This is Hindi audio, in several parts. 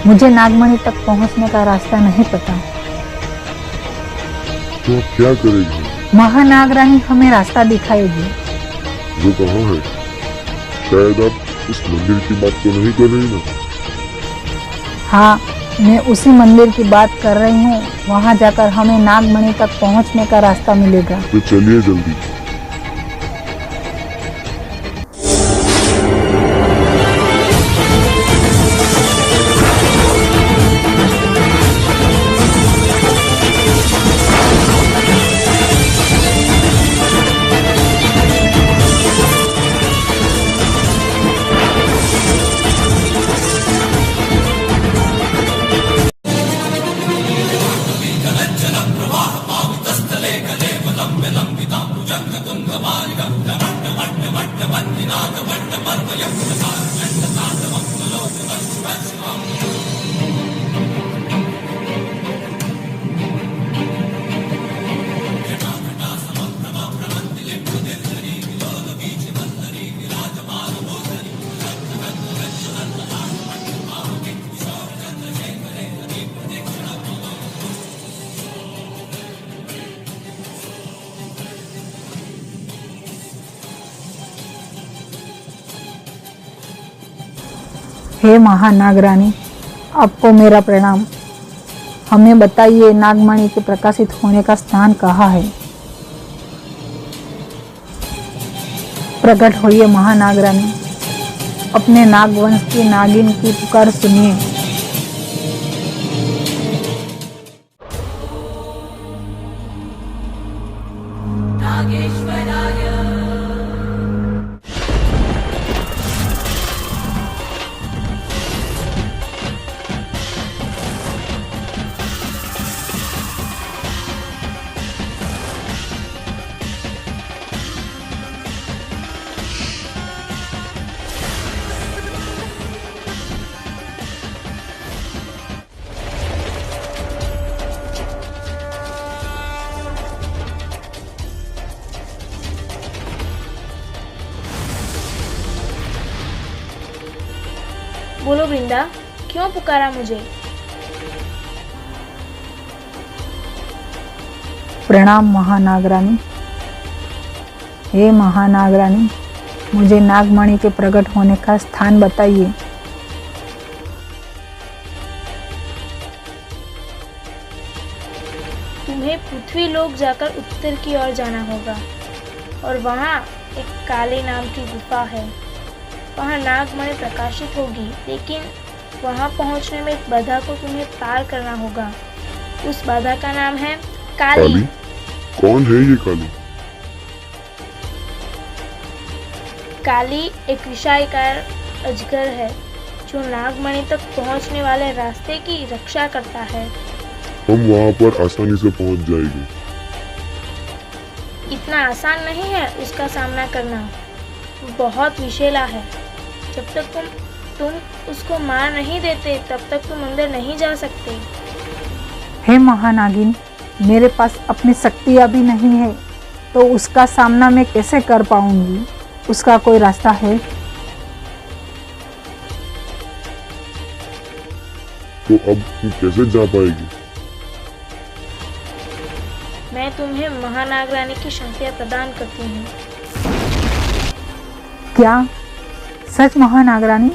मुझे नागमणि तक पहुंचने का रास्ता नहीं पता। तो आप क्या करेंगे? महानागरानी हमें रास्ता दिखाएगी। वो कहाँ है? शायद आप उस मंदिर की बात तो नहीं कर रही ना? हाँ, मैं उसी मंदिर की बात कर रही हूँ। वहाँ जाकर हमें नागमणि तक पहुँचने का रास्ता मिलेगा। तो चलिए जल्दी। हे महानागरानी, आपको मेरा प्रणाम। हमें बताइए नागमणि के प्रकाशित होने का स्थान कहाँ है? प्रकट होइए महानागरानी, अपने नागवंश की नागिन की पुकार सुनिए। बोलो वृंदा, क्यों पुकारा मुझे? प्रणाम महानागरानी। हे महानागरानी, मुझे नागमणि के प्रकट होने का स्थान बताइए। तुम्हें पृथ्वी लोक जाकर उत्तर की ओर जाना होगा और वहाँ एक काले नाम की गुफा है। वहाँ नागमणि प्रकाशित होगी, लेकिन वहाँ पहुँचने में एक बाधा को तुम्हें पार करना होगा। उस बाधा का नाम है काली। काली? कौन है ये काली? काली एक विशालकाय अजगर है जो नागमणि तक पहुँचने वाले रास्ते की रक्षा करता है। हम वहाँ पर आसानी से पहुँच जाएंगे। इतना आसान नहीं है उसका सामना करना, वो बहुत विषैला है। जब तक तुम उसको मार नहीं देते तब तक तुम अंदर नहीं जा सकते। हे महानागिन, मेरे पास अपनी शक्तियाँ भी नहीं है, तो उसका सामना मैं कैसे कर पाऊंगी? उसका कोई रास्ता है? तो अब तुम कैसे जा पाएगी? मैं तुम्हें महानागरानी की शक्तियाँ प्रदान करती हूँ। क्या सच महानागरानी?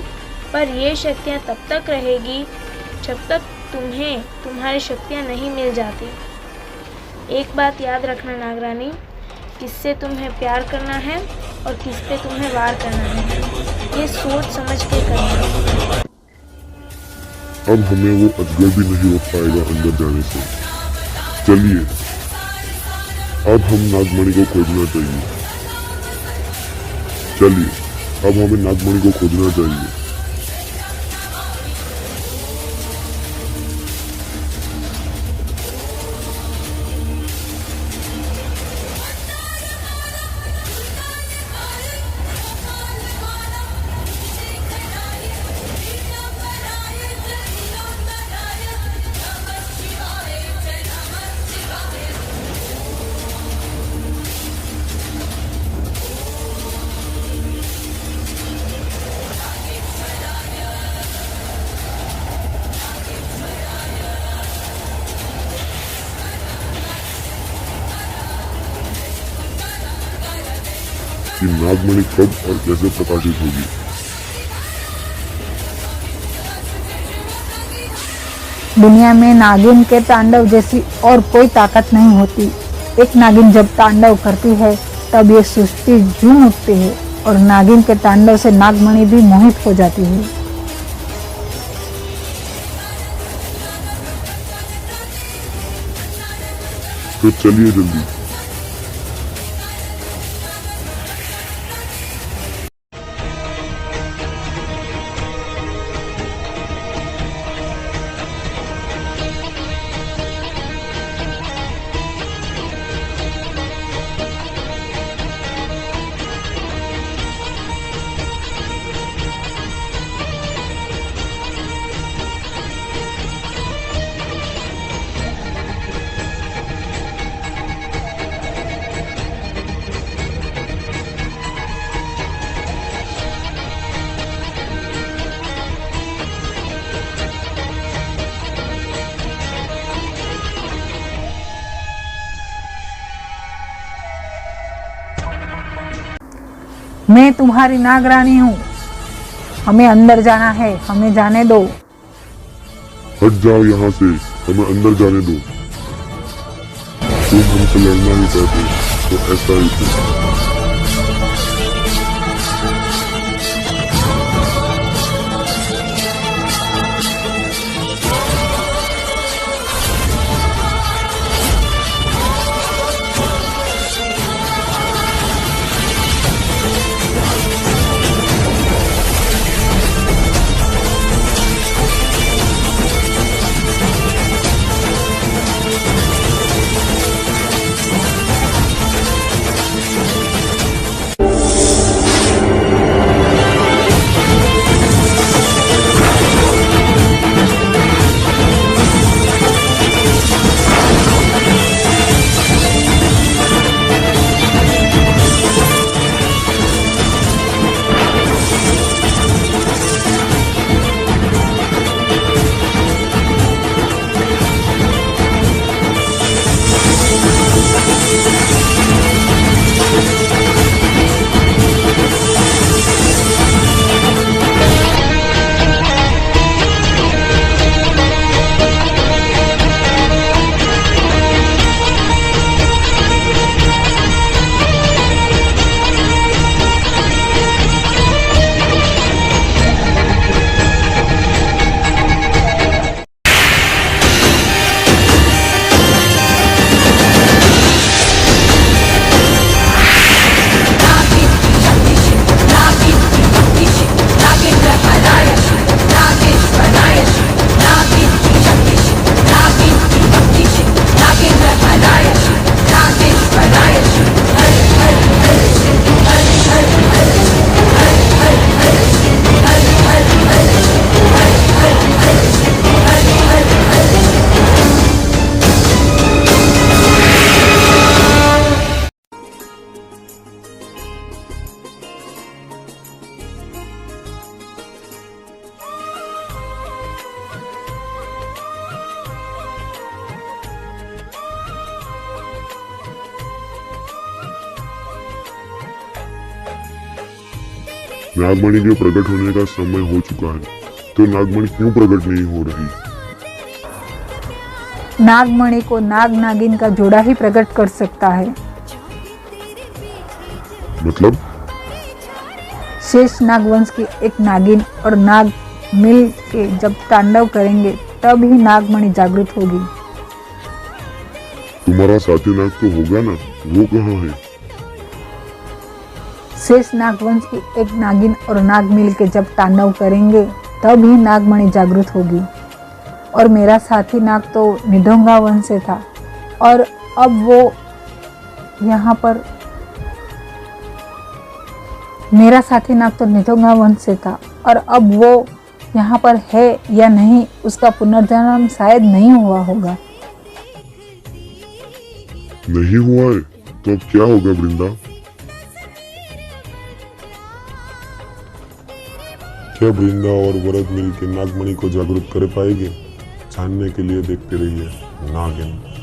पर ये शक्तियाँ तब तक रहेगी जब तक तुम्हें तुम्हारी शक्तियाँ नहीं मिल जाती। एक बात याद रखना नागरानी, किससे तुम्हें प्यार करना है और किस पे तुम्हें वार करना है, ये सोच समझ के करना। अब हमें वो अजगर भी नहीं रोक पाएगा अंदर जाने से। चलिए, अब हम नागमणि को खोजना चाहिए। चलिए, अब हमें नागमणि को खोजना चाहिए। कि नागमणि कब और कैसे प्रकाशित होगी। दुनिया में नागिन के तांडव जैसी और कोई ताकत नहीं होती। एक नागिन जब तांडव करती है तब ये सृष्टि झूम उठती है और नागिन के तांडव से नागमणि भी मोहित हो जाती है। तो चलिए जल्दी। मैं तुम्हारी नागरानी हूँ, हमें अंदर जाना है, हमें जाने दो। हट जाओ यहाँ से, हमें अंदर जाने दो। तुम हमसे लड़ना ही चाहते तो ऐसा ही थे। नागमणि के प्रकट होने का समय हो चुका है, तो नागमणि क्यों प्रकट नहीं हो रही? नागमणि को नाग नागिन का जोड़ा ही प्रकट कर सकता है। मतलब? शेष नागवंश की एक नागिन और नाग मिल के जब तांडव करेंगे तब ही नागमणि जागृत होगी। तुम्हारा साथी नाग तो होगा ना, वो कहाँ है? शेष नागवंश की एक नागिन और नाग मिल के जब तांडव करेंगे तब ही नागमणि जागृत होगी। और मेरा साथी नाग तो निढोंगा वंश से था और अब वो यहाँ पर मेरा साथी नाग तो निढोंगा वंश से था और अब वो यहाँ पर है या नहीं, उसका पुनर्जन्म शायद नहीं हुआ होगा। नहीं हुआ है तो अब क्या होगा वृंदा? क्या वृंदा और वरद मिलकर नागमणि को जागरूक कर पाएंगे? जानने के लिए देखते रहिए नागिन।